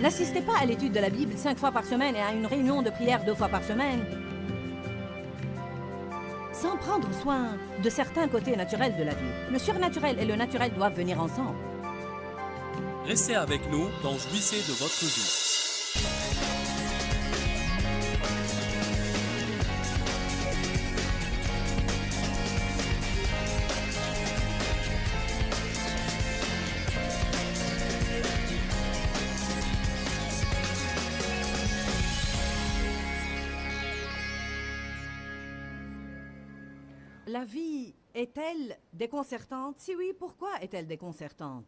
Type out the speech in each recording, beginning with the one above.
N'assistez pas à l'étude de la Bible 5 fois par semaine et à une réunion de prière 2 fois par semaine sans prendre soin de certains côtés naturels de la vie. Le surnaturel et le naturel doivent venir ensemble. Restez avec nous dans Jouissez de votre vie. La vie est-elle déconcertante? Si oui, pourquoi est-elle déconcertante?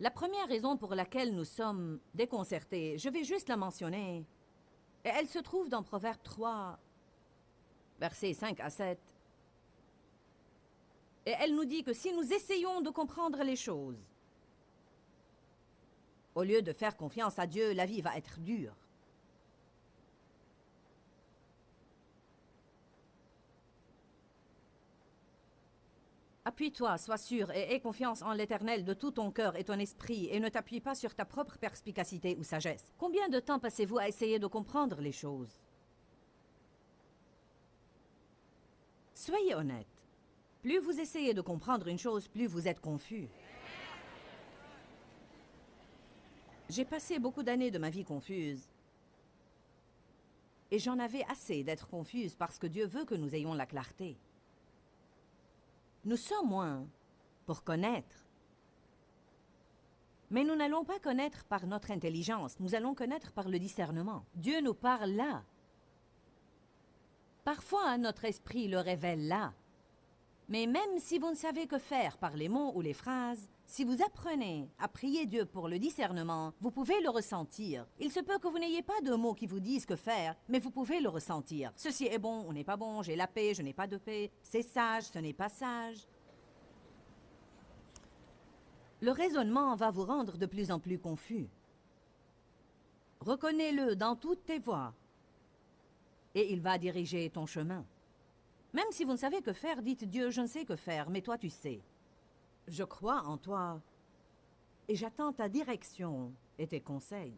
La première raison pour laquelle nous sommes déconcertés, je vais juste la mentionner, et elle se trouve dans Proverbe 3, versets 5 à 7. Et elle nous dit que si nous essayons de comprendre les choses, au lieu de faire confiance à Dieu, la vie va être dure. Appuie-toi, sois sûr et aie confiance en l'Éternel de tout ton cœur et ton esprit et ne t'appuie pas sur ta propre perspicacité ou sagesse. Combien de temps passez-vous à essayer de comprendre les choses? Soyez honnête. Plus vous essayez de comprendre une chose, plus vous êtes confus. J'ai passé beaucoup d'années de ma vie confuse. Et j'en avais assez d'être confuse parce que Dieu veut que nous ayons la clarté. Nous sommes moins pour connaître. Mais nous n'allons pas connaître par notre intelligence, nous allons connaître par le discernement. Dieu nous parle là. Parfois, notre esprit le révèle là. Mais même si vous ne savez que faire par les mots ou les phrases, si vous apprenez à prier Dieu pour le discernement, vous pouvez le ressentir. Il se peut que vous n'ayez pas de mots qui vous disent que faire, mais vous pouvez le ressentir. Ceci est bon, on n'est pas bon, j'ai la paix, je n'ai pas de paix, c'est sage, ce n'est pas sage. Le raisonnement va vous rendre de plus en plus confus. Reconnais-le dans toutes tes voies, et il va diriger ton chemin. Même si vous ne savez que faire, dites Dieu, je ne sais que faire, mais toi tu sais. Je crois en toi, et j'attends ta direction et tes conseils.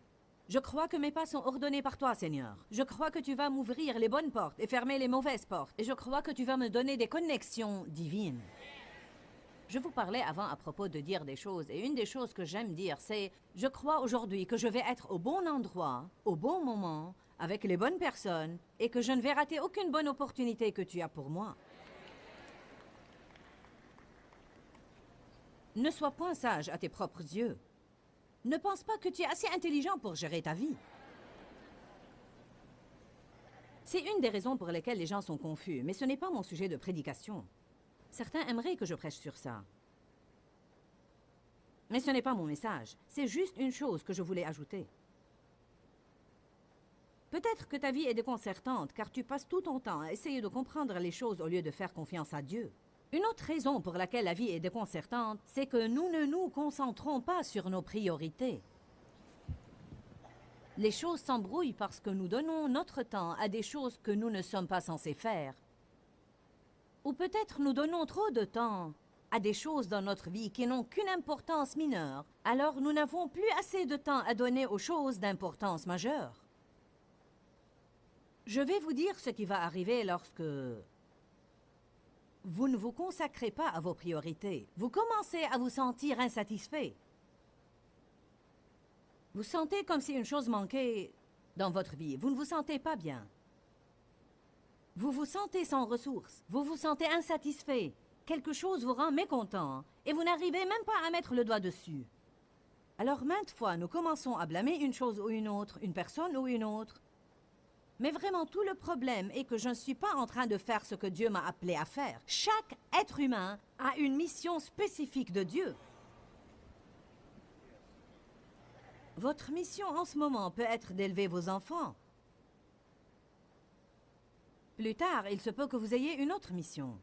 Je crois que mes pas sont ordonnés par toi, Seigneur. Je crois que tu vas m'ouvrir les bonnes portes et fermer les mauvaises portes. Et je crois que tu vas me donner des connexions divines. Je vous parlais avant à propos de dire des choses, et une des choses que j'aime dire, c'est « Je crois aujourd'hui que je vais être au bon endroit, au bon moment, avec les bonnes personnes, et que je ne vais rater aucune bonne opportunité que tu as pour moi. » Ne sois point sage à tes propres yeux. Ne pense pas que tu es assez intelligent pour gérer ta vie. C'est une des raisons pour lesquelles les gens sont confus, mais ce n'est pas mon sujet de prédication. Certains aimeraient que je prêche sur ça. Mais ce n'est pas mon message. C'est juste une chose que je voulais ajouter. Peut-être que ta vie est déconcertante, car tu passes tout ton temps à essayer de comprendre les choses au lieu de faire confiance à Dieu. Une autre raison pour laquelle la vie est déconcertante, c'est que nous ne nous concentrons pas sur nos priorités. Les choses s'embrouillent parce que nous donnons notre temps à des choses que nous ne sommes pas censés faire. Ou peut-être nous donnons trop de temps à des choses dans notre vie qui n'ont qu'une importance mineure, alors nous n'avons plus assez de temps à donner aux choses d'importance majeure. Je vais vous dire ce qui va arriver lorsque vous ne vous consacrez pas à vos priorités. Vous commencez à vous sentir insatisfait. Vous sentez comme si une chose manquait dans votre vie. Vous ne vous sentez pas bien. Vous vous sentez sans ressources. Vous vous sentez insatisfait. Quelque chose vous rend mécontent et vous n'arrivez même pas à mettre le doigt dessus. Alors maintes fois, nous commençons à blâmer une chose ou une autre, une personne ou une autre. Mais vraiment, tout le problème est que je ne suis pas en train de faire ce que Dieu m'a appelé à faire. Chaque être humain a une mission spécifique de Dieu. Votre mission en ce moment peut être d'élever vos enfants. Plus tard, il se peut que vous ayez une autre mission.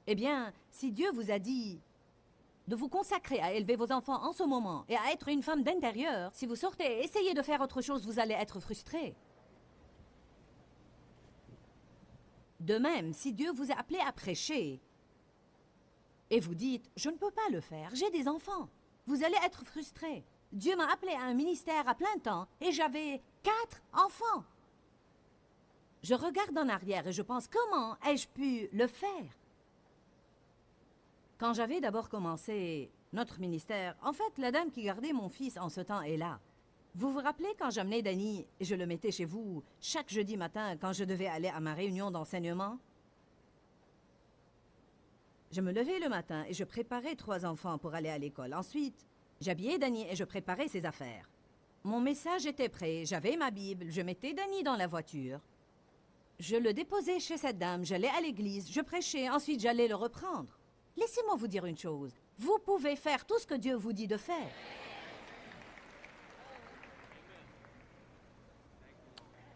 Eh bien, si Dieu vous a dit de vous consacrer à élever vos enfants en ce moment et à être une femme d'intérieur, si vous sortez et essayez de faire autre chose, vous allez être frustré. De même, si Dieu vous a appelé à prêcher et vous dites « Je ne peux pas le faire, j'ai des enfants », vous allez être frustré. Dieu m'a appelé à un ministère à plein temps et j'avais 4 enfants. Je regarde en arrière et je pense, comment ai-je pu le faire? Quand j'avais d'abord commencé notre ministère, en fait, la dame qui gardait mon fils en ce temps est là. Vous vous rappelez quand j'amenais Danny et je le mettais chez vous chaque jeudi matin quand je devais aller à ma réunion d'enseignement? Je me levais le matin et je préparais 3 enfants pour aller à l'école. Ensuite, j'habillais Danny et je préparais ses affaires. Mon message était prêt, j'avais ma Bible, je mettais Danny dans la voiture. Je le déposais chez cette dame, j'allais à l'église, je prêchais, ensuite j'allais le reprendre. Laissez-moi vous dire une chose, vous pouvez faire tout ce que Dieu vous dit de faire.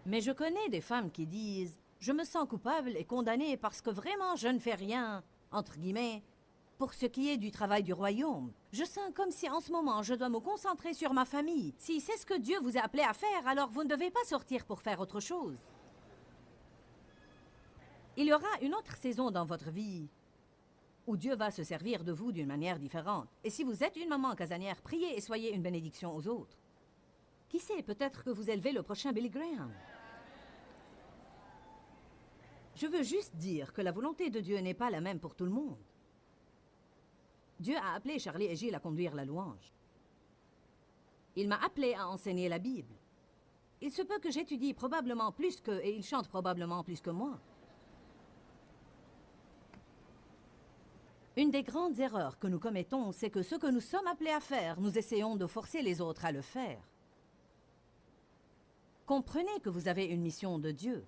Mais je connais des femmes qui disent « Je me sens coupable et condamnée parce que vraiment je ne fais rien », entre guillemets, pour ce qui est du travail du royaume. Je sens comme si en ce moment je dois me concentrer sur ma famille. Si c'est ce que Dieu vous a appelé à faire, alors vous ne devez pas sortir pour faire autre chose. Il y aura une autre saison dans votre vie où Dieu va se servir de vous d'une manière différente. Et si vous êtes une maman casanière, priez et soyez une bénédiction aux autres. Qui sait, peut-être que vous élevez le prochain Billy Graham. Je veux juste dire que la volonté de Dieu n'est pas la même pour tout le monde. Dieu a appelé Charlie et Gilles à conduire la louange. Il m'a appelé à enseigner la Bible. Il se peut que j'étudie probablement plus qu'eux et ils chantent probablement plus que moi. Une des grandes erreurs que nous commettons, c'est que ce que nous sommes appelés à faire, nous essayons de forcer les autres à le faire. Comprenez que vous avez une mission de Dieu.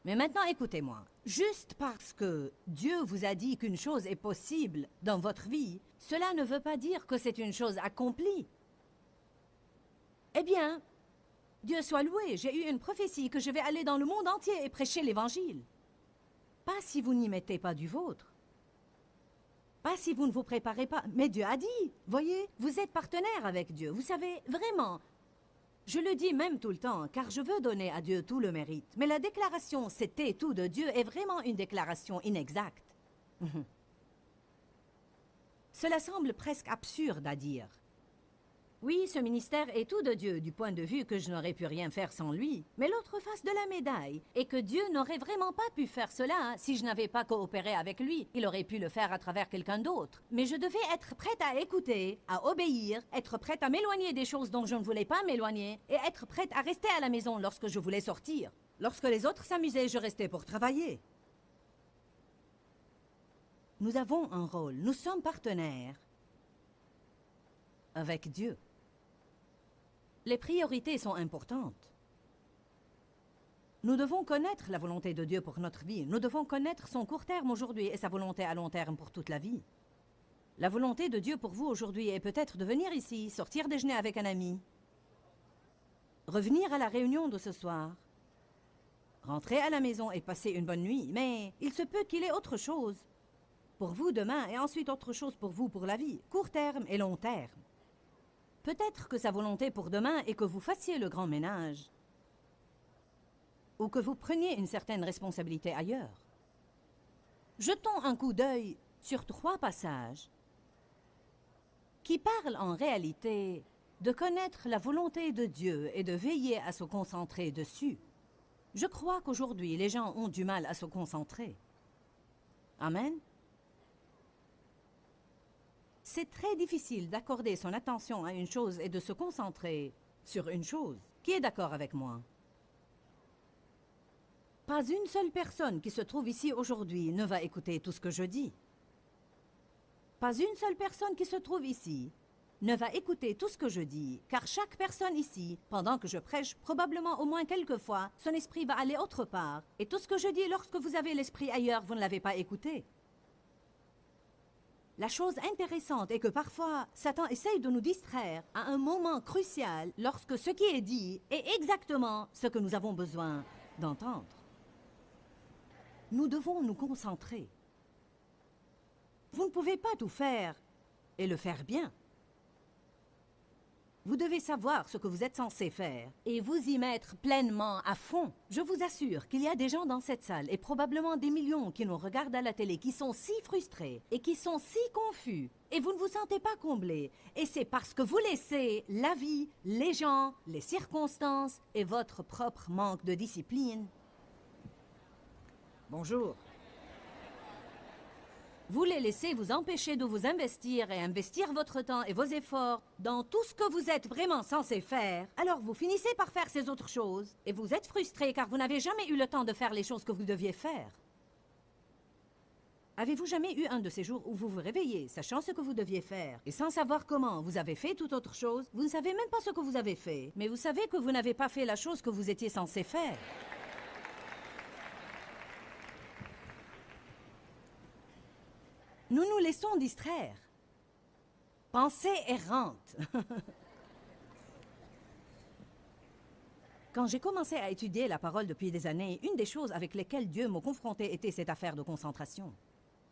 Mais maintenant, écoutez-moi. Juste parce que Dieu vous a dit qu'une chose est possible dans votre vie, cela ne veut pas dire que c'est une chose accomplie. Eh bien, Dieu soit loué, j'ai eu une prophétie que je vais aller dans le monde entier et prêcher l'Évangile. Pas si vous n'y mettez pas du vôtre. Pas si vous ne vous préparez pas. Mais Dieu a dit, voyez, vous êtes partenaire avec Dieu. Vous savez, vraiment, je le dis même tout le temps, car je veux donner à Dieu tout le mérite. Mais la déclaration « c'était tout de Dieu » est vraiment une déclaration inexacte. Cela semble presque absurde à dire. Oui, ce ministère est tout de Dieu, du point de vue que je n'aurais pu rien faire sans lui. Mais l'autre face de la médaille est que Dieu n'aurait vraiment pas pu faire cela si je n'avais pas coopéré avec lui. Il aurait pu le faire à travers quelqu'un d'autre. Mais je devais être prête à écouter, à obéir, être prête à m'éloigner des choses dont je ne voulais pas m'éloigner et être prête à rester à la maison lorsque je voulais sortir. Lorsque les autres s'amusaient, je restais pour travailler. Nous avons un rôle, nous sommes partenaires avec Dieu. Les priorités sont importantes. Nous devons connaître la volonté de Dieu pour notre vie. Nous devons connaître son court terme aujourd'hui et sa volonté à long terme pour toute la vie. La volonté de Dieu pour vous aujourd'hui est peut-être de venir ici, sortir déjeuner avec un ami, revenir à la réunion de ce soir, rentrer à la maison et passer une bonne nuit. Mais il se peut qu'il ait autre chose pour vous demain et ensuite autre chose pour vous pour la vie, court terme et long terme. Peut-être que sa volonté pour demain est que vous fassiez le grand ménage ou que vous preniez une certaine responsabilité ailleurs. Jetons un coup d'œil sur 3 passages qui parlent en réalité de connaître la volonté de Dieu et de veiller à se concentrer dessus. Je crois qu'aujourd'hui, les gens ont du mal à se concentrer. Amen. C'est très difficile d'accorder son attention à une chose et de se concentrer sur une chose. Qui est d'accord avec moi? Pas une seule personne qui se trouve ici aujourd'hui ne va écouter tout ce que je dis. Pas une seule personne qui se trouve ici ne va écouter tout ce que je dis, car chaque personne ici, pendant que je prêche, probablement au moins quelques fois, son esprit va aller autre part. Et tout ce que je dis lorsque vous avez l'esprit ailleurs, vous ne l'avez pas écouté. La chose intéressante est que parfois, Satan essaye de nous distraire à un moment crucial lorsque ce qui est dit est exactement ce que nous avons besoin d'entendre. Nous devons nous concentrer. Vous ne pouvez pas tout faire et le faire bien. Vous devez savoir ce que vous êtes censé faire et vous y mettre pleinement à fond. Je vous assure qu'il y a des gens dans cette salle et probablement des millions qui nous regardent à la télé qui sont si frustrés et qui sont si confus et vous ne vous sentez pas comblés. Et c'est parce que vous laissez la vie, les gens, les circonstances et votre propre manque de discipline. Bonjour. Vous les laissez vous empêcher de vous investir et investir votre temps et vos efforts dans tout ce que vous êtes vraiment censé faire. Alors vous finissez par faire ces autres choses et vous êtes frustré car vous n'avez jamais eu le temps de faire les choses que vous deviez faire. Avez-vous jamais eu un de ces jours où vous vous réveillez, sachant ce que vous deviez faire, et sans savoir comment vous avez fait toute autre chose? Vous ne savez même pas ce que vous avez fait, mais vous savez que vous n'avez pas fait la chose que vous étiez censé faire. Nous nous laissons distraire. Pensée errante. Quand j'ai commencé à étudier la parole depuis des années, une des choses avec lesquelles Dieu m'a confronté était cette affaire de concentration.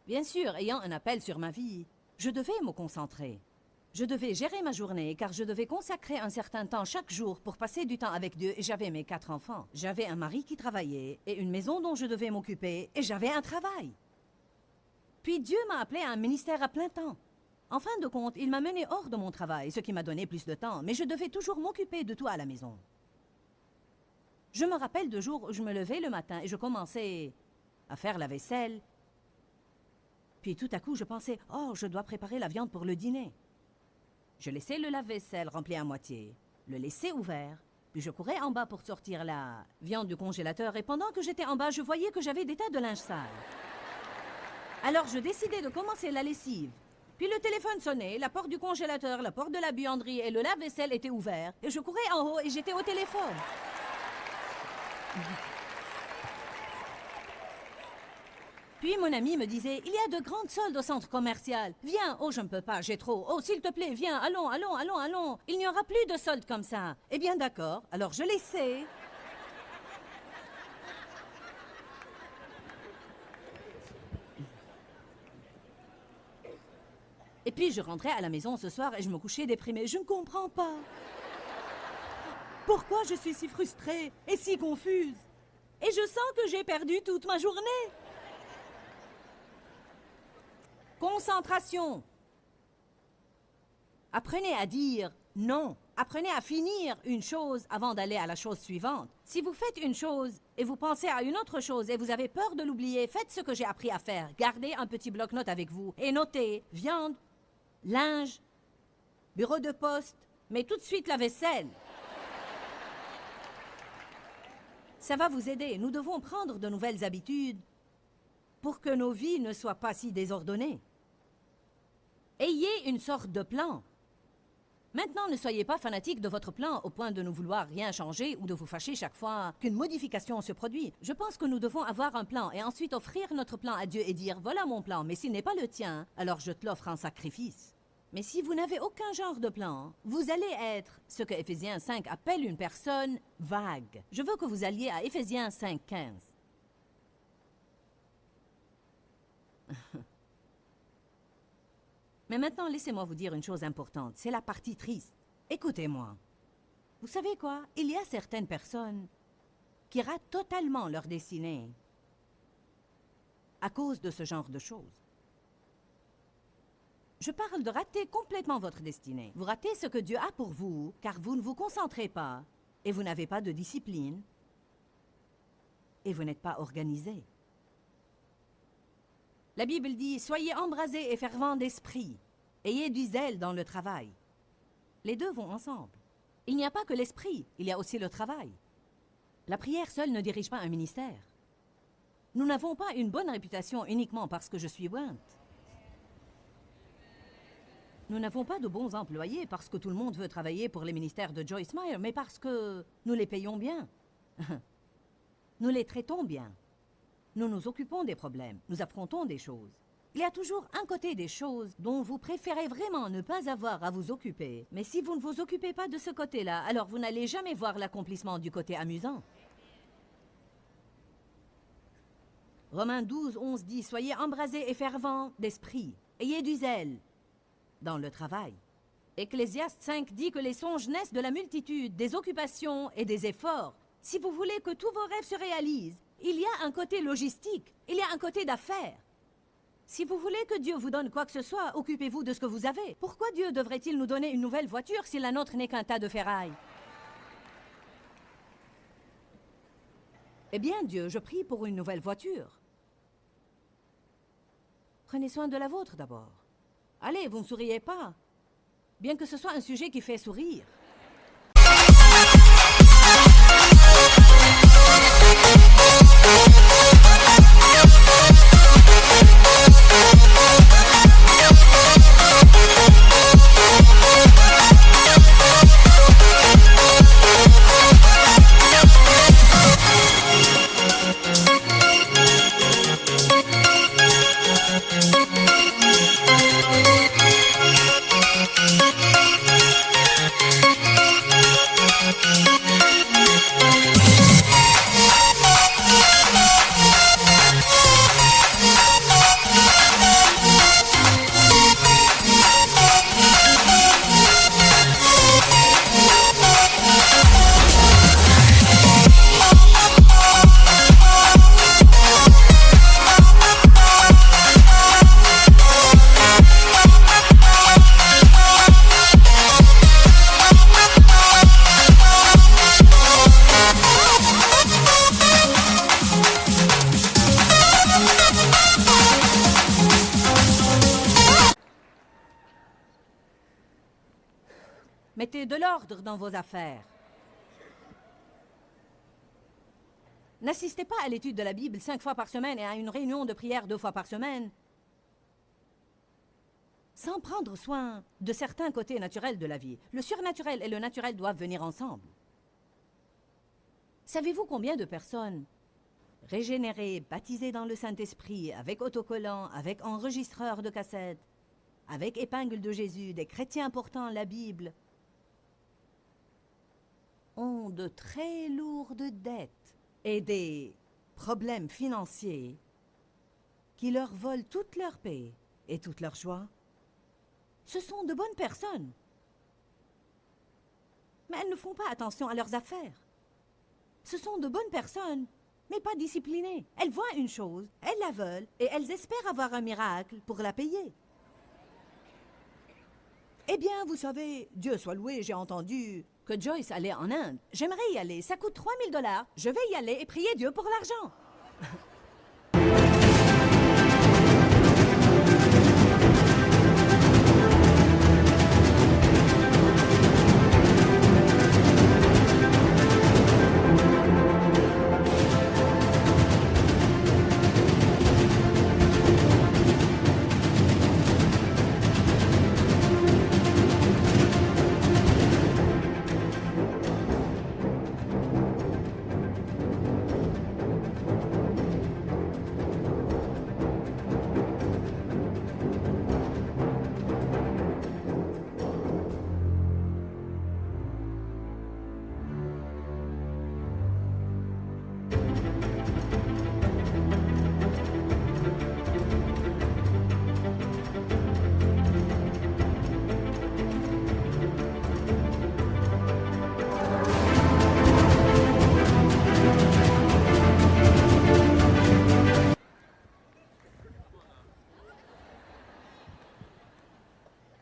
Bien sûr, ayant un appel sur ma vie, je devais me concentrer. Je devais gérer ma journée car je devais consacrer un certain temps chaque jour pour passer du temps avec Dieu et j'avais mes 4 enfants. J'avais un mari qui travaillait et une maison dont je devais m'occuper et j'avais un travail. Puis Dieu m'a appelé à un ministère à plein temps. En fin de compte, il m'a mené hors de mon travail, ce qui m'a donné plus de temps, mais je devais toujours m'occuper de tout à la maison. Je me rappelle de jours où je me levais le matin et je commençais à faire la vaisselle. Puis tout à coup, je pensais, « Oh, je dois préparer la viande pour le dîner. » Je laissais le lave-vaisselle rempli à moitié, le laissais ouvert, puis je courais en bas pour sortir la viande du congélateur et pendant que j'étais en bas, je voyais que j'avais des tas de linge sale. Alors je décidai de commencer la lessive. Puis le téléphone sonnait, la porte du congélateur, la porte de la buanderie et le lave-vaisselle étaient ouverts. Et je courais en haut et j'étais au téléphone. Puis mon ami me disait, il y a de grandes soldes au centre commercial. Viens, oh je ne peux pas, j'ai trop. Oh s'il te plaît, viens, allons, allons, allons, allons. Il n'y aura plus de soldes comme ça. Eh bien d'accord, alors je laissais. Et puis je rentrais à la maison ce soir et je me couchais déprimée. Je ne comprends pas. Pourquoi je suis si frustrée et si confuse? Et je sens que j'ai perdu toute ma journée. Concentration. Apprenez à dire non. Apprenez à finir une chose avant d'aller à la chose suivante. Si vous faites une chose et vous pensez à une autre chose et vous avez peur de l'oublier, faites ce que j'ai appris à faire. Gardez un petit bloc-notes avec vous et notez viande, linge, bureau de poste, mais tout de suite la vaisselle. Ça va vous aider. Nous devons prendre de nouvelles habitudes pour que nos vies ne soient pas si désordonnées. Ayez une sorte de plan. Maintenant, ne soyez pas fanatique de votre plan au point de ne vouloir rien changer ou de vous fâcher chaque fois qu'une modification se produit. Je pense que nous devons avoir un plan et ensuite offrir notre plan à Dieu et dire « Voilà mon plan, mais s'il n'est pas le tien, alors je te l'offre en sacrifice. » Mais si vous n'avez aucun genre de plan, vous allez être ce que Éphésiens 5 appelle une personne vague. Je veux que vous alliez à Éphésiens 5:15. Mais maintenant, laissez-moi vous dire une chose importante. C'est la partie triste. Écoutez-moi. Vous savez quoi? Il y a certaines personnes qui ratent totalement leur destinée à cause de ce genre de choses. Je parle de rater complètement votre destinée. Vous ratez ce que Dieu a pour vous, car vous ne vous concentrez pas, et vous n'avez pas de discipline, et vous n'êtes pas organisé. La Bible dit « Soyez embrasés et fervents d'esprit, ayez du zèle dans le travail. » Les deux vont ensemble. Il n'y a pas que l'esprit, il y a aussi le travail. La prière seule ne dirige pas un ministère. Nous n'avons pas une bonne réputation uniquement parce que je suis Went. Nous n'avons pas de bons employés parce que tout le monde veut travailler pour les ministères de Joyce Meyer, mais parce que nous les payons bien. Nous les traitons bien. Nous nous occupons des problèmes, nous affrontons des choses. Il y a toujours un côté des choses dont vous préférez vraiment ne pas avoir à vous occuper. Mais si vous ne vous occupez pas de ce côté-là, alors vous n'allez jamais voir l'accomplissement du côté amusant. Romains 12:11 dit « Soyez embrasés et fervents d'esprit, ayez du zèle dans le travail. » Ecclésiaste 5 dit que les songes naissent de la multitude, des occupations et des efforts. Si vous voulez que tous vos rêves se réalisent, il y a un côté logistique, il y a un côté d'affaires. Si vous voulez que Dieu vous donne quoi que ce soit, occupez-vous de ce que vous avez. Pourquoi Dieu devrait-il nous donner une nouvelle voiture si la nôtre n'est qu'un tas de ferraille? Eh bien, Dieu, je prie pour une nouvelle voiture. Prenez soin de la vôtre d'abord. Allez, vous ne souriez pas. Bien que ce soit un sujet qui fait sourire. Mettez de l'ordre dans vos affaires. N'assistez pas à l'étude de la Bible 5 fois par semaine et à une réunion de prière 2 fois par semaine sans prendre soin de certains côtés naturels de la vie. Le surnaturel et le naturel doivent venir ensemble. Savez-vous combien de personnes régénérées, baptisées dans le Saint-Esprit, avec autocollants, avec enregistreurs de cassettes, avec épingles de Jésus, des chrétiens portant la Bible, ont de très lourdes dettes et des problèmes financiers qui leur volent toute leur paix et toute leur joie? Ce sont de bonnes personnes. Mais elles ne font pas attention à leurs affaires. Ce sont de bonnes personnes, mais pas disciplinées. Elles voient une chose, elles la veulent et elles espèrent avoir un miracle pour la payer. Eh bien, vous savez, Dieu soit loué, j'ai entendu que Joyce allait en Inde. J'aimerais y aller, ça coûte 3 000 $. Je vais y aller et prier Dieu pour l'argent.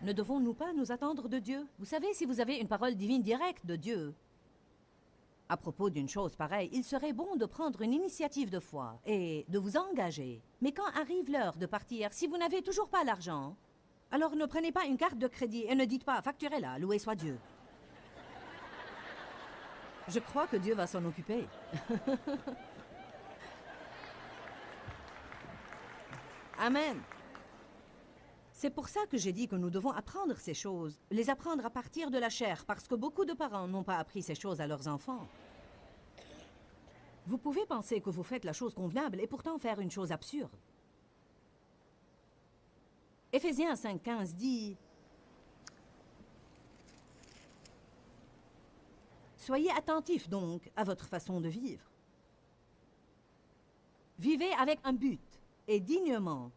Ne devons-nous pas nous attendre de Dieu? Vous savez, si vous avez une parole divine directe de Dieu à propos d'une chose pareille, il serait bon de prendre une initiative de foi et de vous engager. Mais quand arrive l'heure de partir, si vous n'avez toujours pas l'argent, alors ne prenez pas une carte de crédit et ne dites pas « facturez-la, loué soit Dieu ». Je crois que Dieu va s'en occuper. Amen. C'est pour ça que j'ai dit que nous devons apprendre ces choses, les apprendre à partir de la chair, parce que beaucoup de parents n'ont pas appris ces choses à leurs enfants. Vous pouvez penser que vous faites la chose convenable et pourtant faire une chose absurde. Éphésiens 5,15 dit « Soyez attentifs donc à votre façon de vivre. Vivez avec un but et dignement,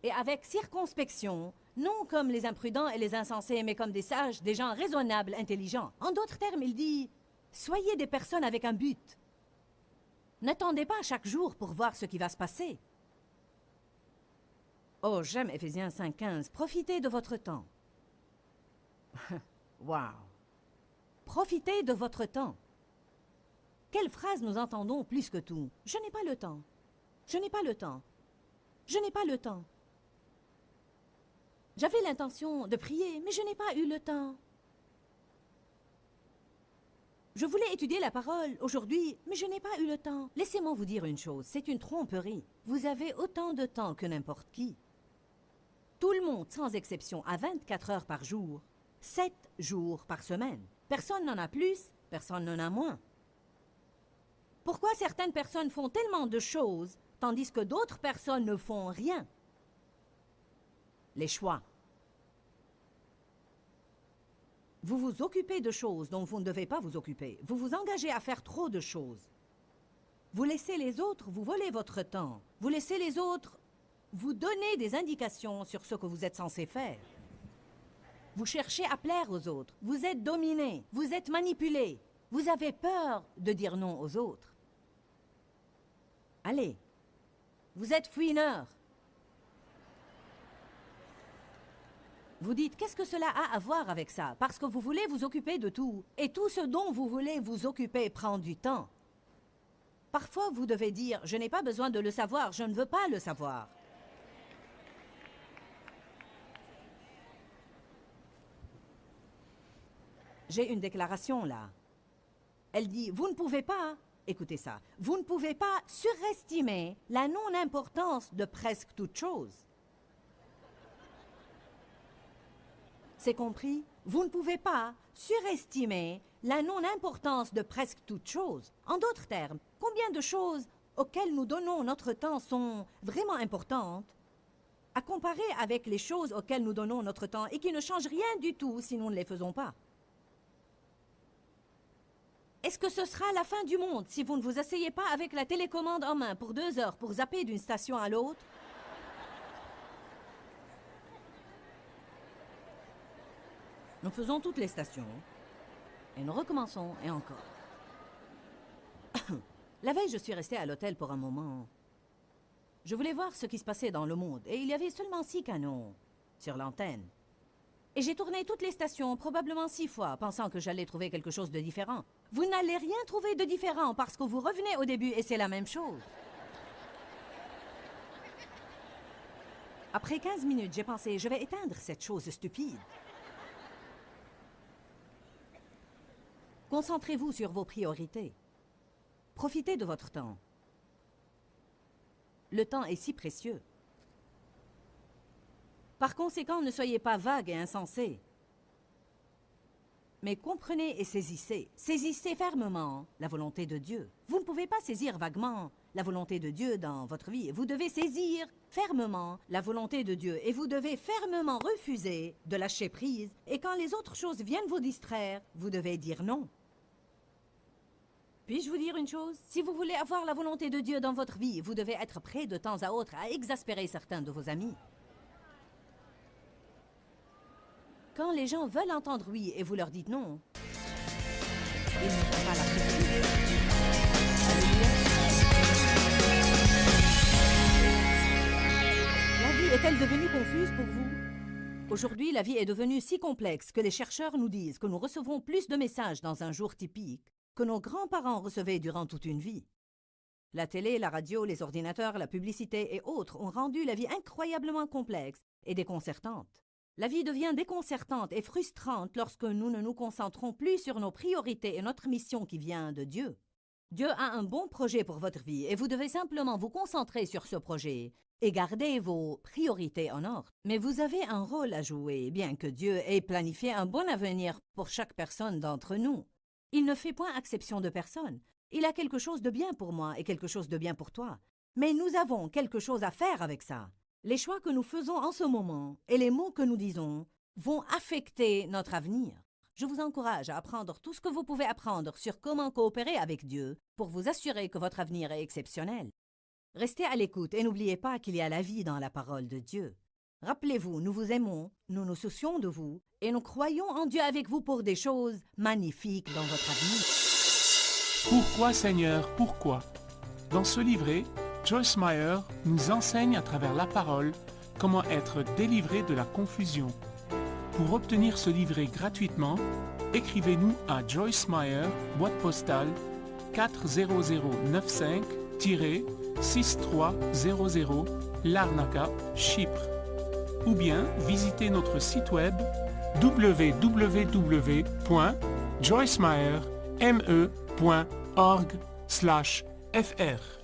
et avec circonspection, Non comme les imprudents et les insensés, mais comme des sages, des gens raisonnables, intelligents. En d'autres termes, il dit, soyez des personnes avec un but. N'attendez pas chaque jour pour voir ce qui va se passer. Oh, j'aime Éphésiens 5,15. Profitez de votre temps. Wow. Profitez de votre temps. Quelle phrase nous entendons plus que tout? Je n'ai pas le temps. Je n'ai pas le temps. Je n'ai pas le temps. J'avais l'intention de prier, mais je n'ai pas eu le temps. Je voulais étudier la parole aujourd'hui, mais je n'ai pas eu le temps. Laissez-moi vous dire une chose, c'est une tromperie. Vous avez autant de temps que n'importe qui. Tout le monde, sans exception, a 24 heures par jour, 7 jours par semaine. Personne n'en a plus, personne n'en a moins. Pourquoi certaines personnes font tellement de choses, tandis que d'autres personnes ne font rien? Les choix. Vous vous occupez de choses dont vous ne devez pas vous occuper. Vous vous engagez à faire trop de choses. Vous laissez les autres vous voler votre temps. Vous laissez les autres vous donner des indications sur ce que vous êtes censé faire. Vous cherchez à plaire aux autres. Vous êtes dominé. Vous êtes manipulé. Vous avez peur de dire non aux autres. Allez, vous êtes fouineur. Vous dites, qu'est-ce que cela a à voir avec ça? Parce que vous voulez vous occuper de tout. Et tout ce dont vous voulez vous occuper prend du temps. Parfois, vous devez dire, je n'ai pas besoin de le savoir, je ne veux pas le savoir. J'ai une déclaration là. Elle dit, vous ne pouvez pas, écoutez ça, vous ne pouvez pas surestimer la non-importance de presque toute chose. C'est compris? Vous ne pouvez pas surestimer la non-importance de presque toute chose. En d'autres termes, combien de choses auxquelles nous donnons notre temps sont vraiment importantes à comparer avec les choses auxquelles nous donnons notre temps et qui ne changent rien du tout si nous ne les faisons pas? Est-ce que ce sera la fin du monde si vous ne vous asseyez pas avec la télécommande en main pour 2 heures pour zapper d'une station à l'autre? Nous faisons toutes les stations, et nous recommençons, et encore. La veille, je suis restée à l'hôtel pour un moment. Je voulais voir ce qui se passait dans le monde, et il y avait seulement 6 canaux sur l'antenne. Et j'ai tourné toutes les stations, probablement 6 fois, pensant que j'allais trouver quelque chose de différent. Vous n'allez rien trouver de différent, parce que vous revenez au début, et c'est la même chose. Après 15 minutes, j'ai pensé, je vais éteindre cette chose stupide. Concentrez-vous sur vos priorités. Profitez de votre temps. Le temps est si précieux. Par conséquent, ne soyez pas vague et insensé. Mais comprenez et saisissez. Saisissez fermement la volonté de Dieu. Vous ne pouvez pas saisir vaguement la volonté de Dieu dans votre vie. Vous devez saisir fermement la volonté de Dieu et vous devez fermement refuser de lâcher prise. Et quand les autres choses viennent vous distraire, vous devez dire non. Puis-je vous dire une chose? Si vous voulez avoir la volonté de Dieu dans votre vie, vous devez être prêt de temps à autre à exaspérer certains de vos amis. Quand les gens veulent entendre oui et vous leur dites non, ils ne font pas la prière. La vie est-elle devenue confuse pour vous? Aujourd'hui, la vie est devenue si complexe que les chercheurs nous disent que nous recevons plus de messages dans un jour typique que nos grands-parents recevaient durant toute une vie. La télé, la radio, les ordinateurs, la publicité et autres ont rendu la vie incroyablement complexe et déconcertante. La vie devient déconcertante et frustrante lorsque nous ne nous concentrons plus sur nos priorités et notre mission qui vient de Dieu. Dieu a un bon projet pour votre vie et vous devez simplement vous concentrer sur ce projet et garder vos priorités en ordre. Mais vous avez un rôle à jouer, bien que Dieu ait planifié un bon avenir pour chaque personne d'entre nous. Il ne fait point exception de personne. Il a quelque chose de bien pour moi et quelque chose de bien pour toi. Mais nous avons quelque chose à faire avec ça. Les choix que nous faisons en ce moment et les mots que nous disons vont affecter notre avenir. Je vous encourage à apprendre tout ce que vous pouvez apprendre sur comment coopérer avec Dieu pour vous assurer que votre avenir est exceptionnel. Restez à l'écoute et n'oubliez pas qu'il y a la vie dans la parole de Dieu. Rappelez-vous, nous vous aimons, nous nous soucions de vous et nous croyons en Dieu avec vous pour des choses magnifiques dans votre avenir. Pourquoi Seigneur, pourquoi? Dans ce livret, Joyce Meyer nous enseigne à travers la parole comment être délivré de la confusion. Pour obtenir ce livret gratuitement, écrivez-nous à Joyce Meyer, boîte postale 40095-6300 Larnaca, Chypre. Ou bien visitez notre site web www.joycemeyer.org/fr.